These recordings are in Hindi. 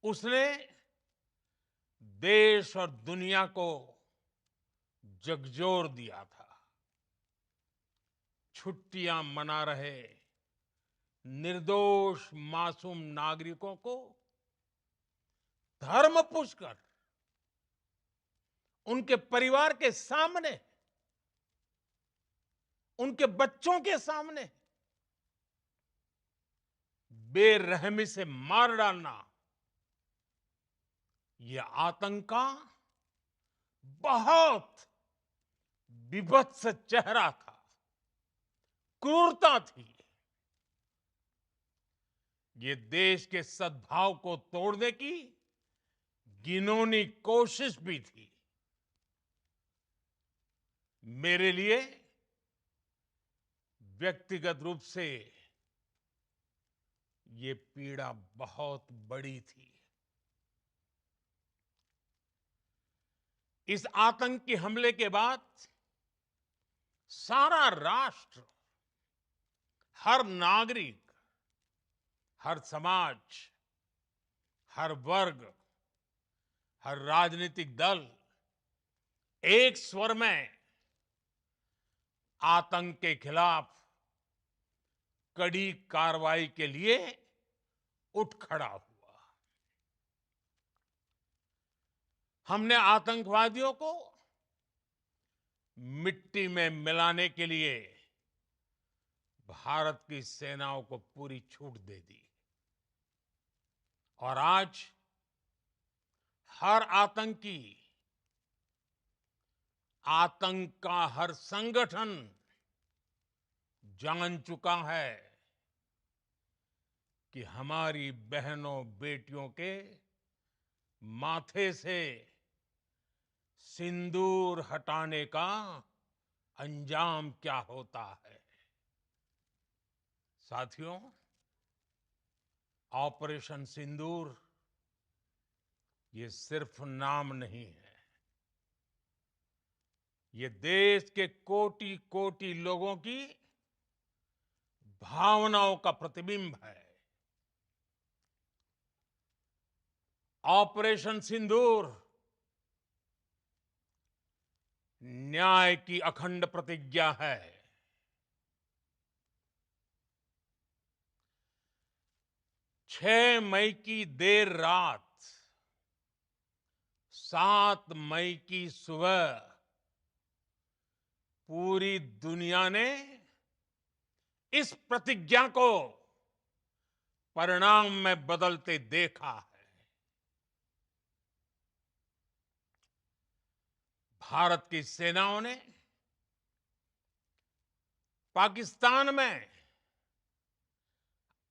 उसने देश और दुनिया को झकझोर दिया था। छुट्टियां मना रहे निर्दोष मासूम नागरिकों को धर्म पूछकर उनके परिवार के सामने, उनके बच्चों के सामने बेरहमी से मार डालना, यह आतंक का बहुत बीभत्स चेहरा था, क्रूरता थी। ये देश के सद्भाव को तोड़ने की घिनौनी कोशिश भी थी। मेरे लिए व्यक्तिगत रूप से ये पीड़ा बहुत बड़ी थी। इस आतंकी हमले के बाद सारा राष्ट्र, हर नागरिक, हर समाज, हर वर्ग, हर राजनीतिक दल एक स्वर में आतंक के खिलाफ कड़ी कार्रवाई के लिए उठ खड़ा हुआ। हमने आतंकवादियों को मिट्टी में मिलाने के लिए भारत की सेनाओं को पूरी छूट दे दी और आज हर आतंकी, आतंक का हर संगठन जान चुका है कि हमारी बहनों बेटियों के माथे से सिंदूर हटाने का अंजाम क्या होता है। साथियों, ऑपरेशन सिंदूर ये सिर्फ नाम नहीं है, ये देश के कोटि कोटि लोगों की भावनाओं का प्रतिबिंब है। ऑपरेशन सिंदूर न्याय की अखंड प्रतिज्ञा है। 6 मई की देर रात, 7 मई की सुबह पूरी दुनिया ने इस प्रतिज्ञा को परिणाम में बदलते देखा है। भारत की सेनाओं ने पाकिस्तान में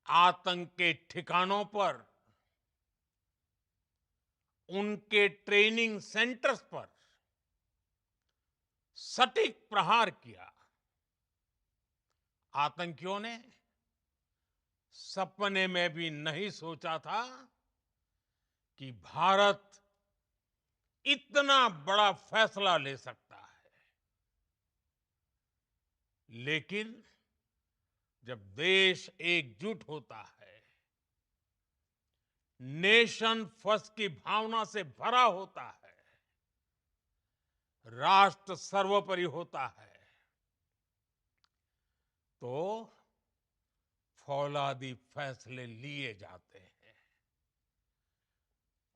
आतंक के ठिकानों पर, उनके ट्रेनिंग सेंटर्स पर सटीक प्रहार किया। आतंकियों ने सपने में भी नहीं सोचा था कि भारत इतना बड़ा फैसला ले सकता है। लेकिन जब देश एकजुट होता है, नेशन फर्स्ट की भावना से भरा होता है, राष्ट्र सर्वोपरि होता है, तो फौलादी फैसले लिए जाते हैं,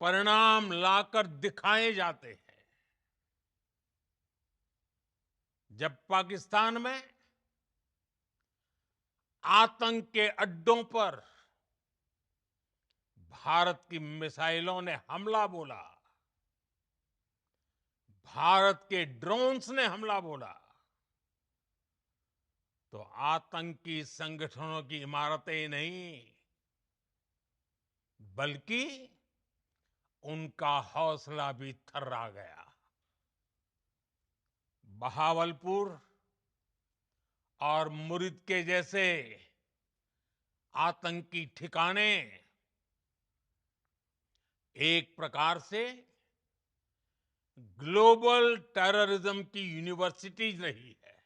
परिणाम लाकर दिखाए जाते हैं। जब पाकिस्तान में आतंक के अड्डों पर भारत की मिसाइलों ने हमला बोला, भारत के ड्रोन्स ने हमला बोला, तो आतंकी संगठनों की इमारतें नहीं, बल्कि उनका हौसला भी थर्रा गया। बहावलपुर और मुरिद के जैसे आतंकी ठिकाने एक प्रकार से ग्लोबल टेररिज्म की यूनिवर्सिटीज रही है।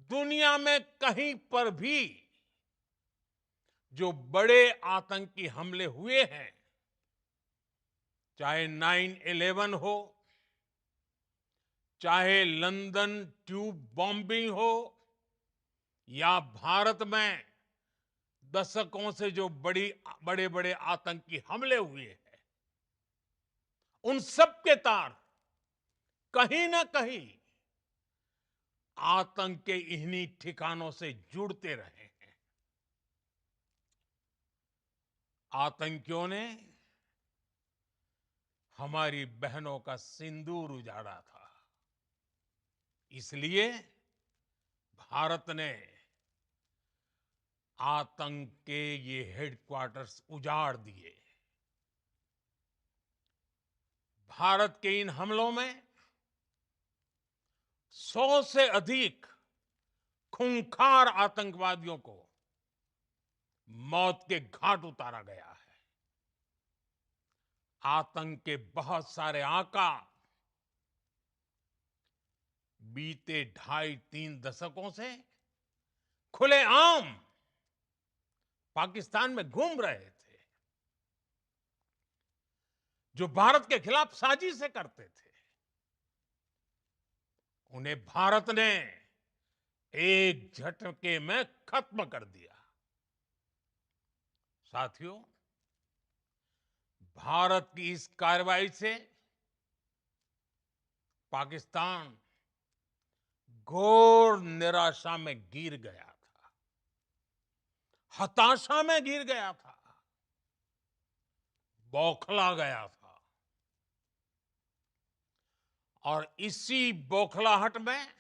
दुनिया में कहीं पर भी जो बड़े आतंकी हमले हुए हैं, चाहे 9/11 हो, चाहे लंदन ट्यूब बॉम्बिंग हो, या भारत में दशकों से जो बड़े बड़े आतंकी हमले हुए हैं, उन सब के तार कहीं ना कहीं आतंक के इन्हीं ठिकानों से जुड़ते रहे हैं। आतंकियों ने हमारी बहनों का सिंदूर उजाड़ा था, इसलिए भारत ने आतंक के ये हेडक्वार्टर्स उजाड़ दिए। भारत के इन हमलों में 100 से अधिक खूंखार आतंकवादियों को मौत के घाट उतारा गया है। आतंक के बहुत सारे आका बीते 2.5-3 दशकों से खुलेआम पाकिस्तान में घूम रहे थे, जो भारत के खिलाफ साजिशें करते थे। उन्हें भारत ने एक झटके में खत्म कर दिया। साथियों, भारत की इस कार्रवाई से पाकिस्तान घोर निराशा में गिर गया था, हताशा में गिर गया था, बौखला गया था। और इसी बौखलाहट में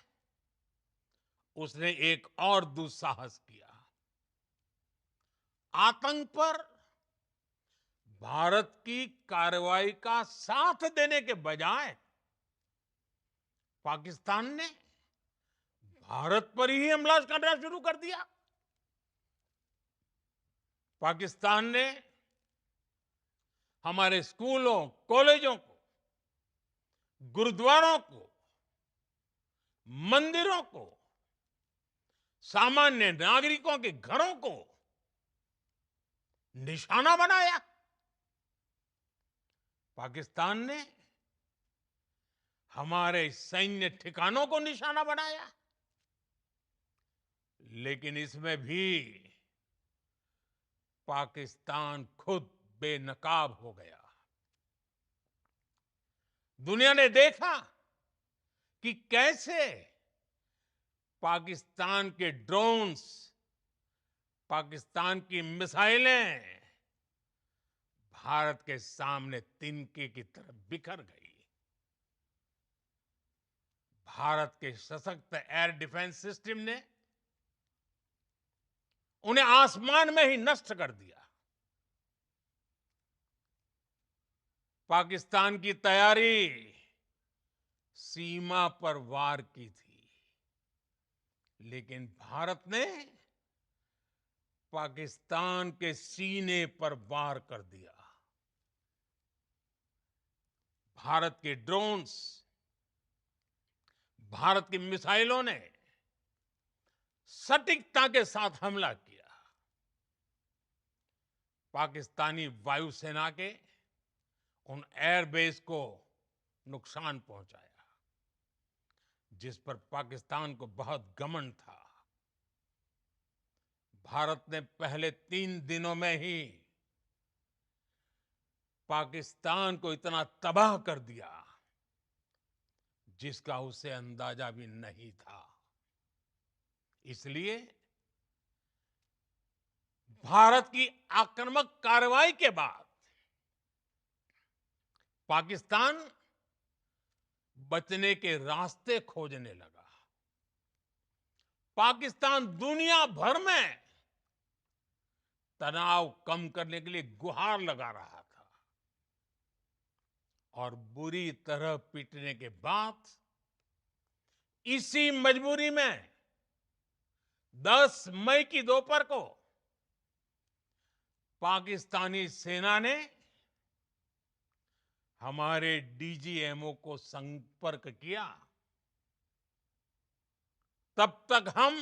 उसने एक और दुस्साहस किया। आतंक पर भारत की कार्रवाई का साथ देने के बजाय पाकिस्तान ने भारत पर ही हमला करना शुरू कर दिया। पाकिस्तान ने हमारे स्कूलों, कॉलेजों को, गुरुद्वारों को, मंदिरों को, सामान्य नागरिकों के घरों को निशाना बनाया। पाकिस्तान ने हमारे सैन्य ठिकानों को निशाना बनाया। लेकिन इसमें भी पाकिस्तान खुद बेनकाब हो गया। दुनिया ने देखा कि कैसे पाकिस्तान के ड्रोन्स, पाकिस्तान की मिसाइलें भारत के सामने तिनके की तरह बिखर गई। भारत के सशक्त एयर डिफेंस सिस्टम ने उन्हें आसमान में ही नष्ट कर दिया। पाकिस्तान की तैयारी सीमा पर वार की थी, लेकिन भारत ने पाकिस्तान के सीने पर वार कर दिया। भारत के ड्रोन्स, भारत की मिसाइलों ने सटीकता के साथ हमला किया। पाकिस्तानी वायुसेना के उन एयरबेस को नुकसान पहुंचाया, जिस पर पाकिस्तान को बहुत घमंड था। भारत ने पहले 3 दिनों में ही पाकिस्तान को इतना तबाह कर दिया, जिसका उसे अंदाजा भी नहीं था। इसलिए भारत की आक्रामक कार्रवाई के बाद पाकिस्तान बचने के रास्ते खोजने लगा। पाकिस्तान दुनिया भर में तनाव कम करने के लिए गुहार लगा रहा था, और बुरी तरह पीटने के बाद इसी मजबूरी में 10 मई की दोपहर को पाकिस्तानी सेना ने हमारे डीजीएमओ को संपर्क किया। तब तक हम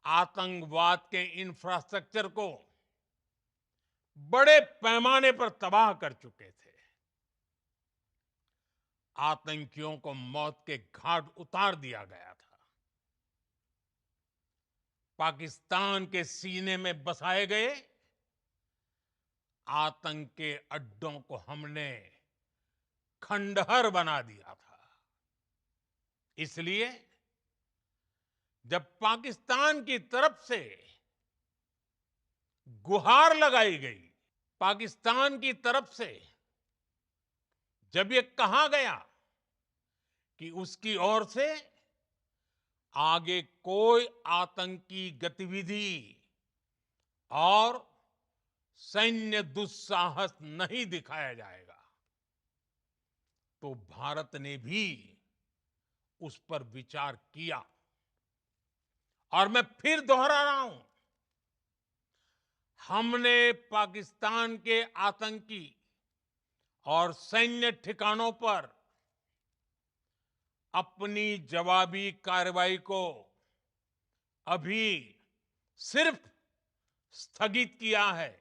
आतंकवाद के इंफ्रास्ट्रक्चर को बड़े पैमाने पर तबाह कर चुके थे। आतंकियों को मौत के घाट उतार दिया गया था। पाकिस्तान के सीने में बसाए गए आतंक के अड्डों को हमने खंडहर बना दिया था। इसलिए जब पाकिस्तान की तरफ से गुहार लगाई गई, पाकिस्तान की तरफ से जब ये कहा गया कि उसकी ओर से आगे कोई आतंकी गतिविधि और सैन्य दुस्साहस नहीं दिखाया जाएगा, तो भारत ने भी उस पर विचार किया। और मैं फिर दोहरा रहा हूं, हमने पाकिस्तान के आतंकी और सैन्य ठिकानों पर अपनी जवाबी कार्रवाई को अभी सिर्फ स्थगित किया है।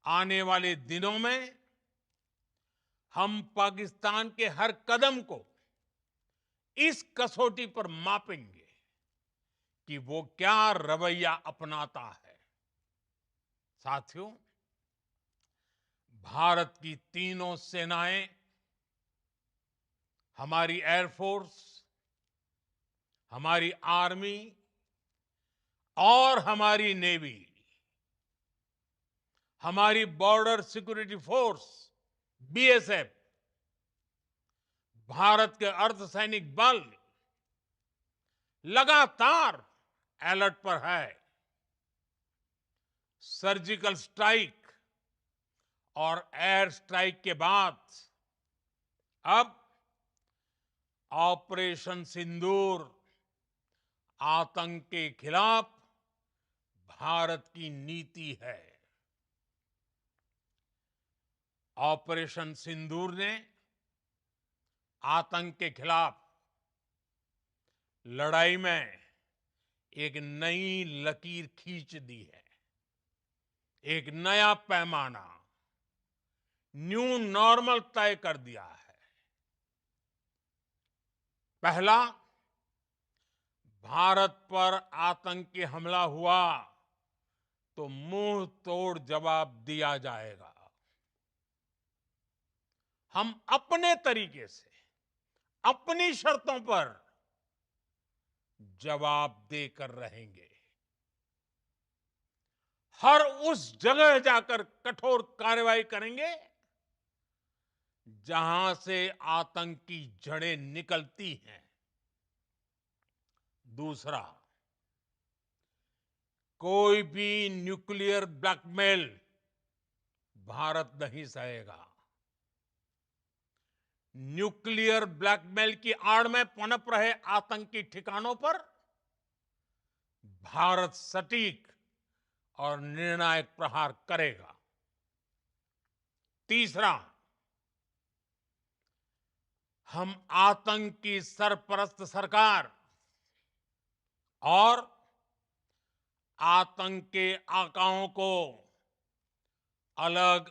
आने वाले दिनों में हम पाकिस्तान के हर कदम को इस कसौटी पर मापेंगे कि वो क्या रवैया अपनाता है। साथियों, भारत की तीनों सेनाएं, हमारी एयरफोर्स, हमारी आर्मी और हमारी नेवी, हमारी border security force BSF, Bharat के अर्धसैनिक बल लगातार अलर्ट पर है। सर्जिकल स्ट्राइक और एयर स्ट्राइक के बाद अब ऑपरेशन सिंदूर आतंक के खिलाफ भारत की नीति है। ऑपरेशन सिंदूर ने आतंक के खिलाफ लड़ाई में एक नई लकीर खींच दी है, एक नया पैमाना, न्यू नॉर्मल तय कर दिया है। पहला, भारत पर आतंकी हमला हुआ तो मुंह तोड़ जवाब दिया जाएगा। हम अपने तरीके से, अपनी शर्तों पर जवाब देकर रहेंगे। हर उस जगह जाकर कठोर कार्रवाई करेंगे जहां से आतंक की जड़ें निकलती हैं। दूसरा, कोई भी न्यूक्लियर ब्लैकमेल भारत नहीं सहेगा। न्यूक्लियर ब्लैकमेल की आड़ में पनप रहे आतंकी ठिकानों पर भारत सटीक और निर्णायक प्रहार करेगा। तीसरा, हम आतंक की सरपरस्त सरकार और आतंक के आकाओं को अलग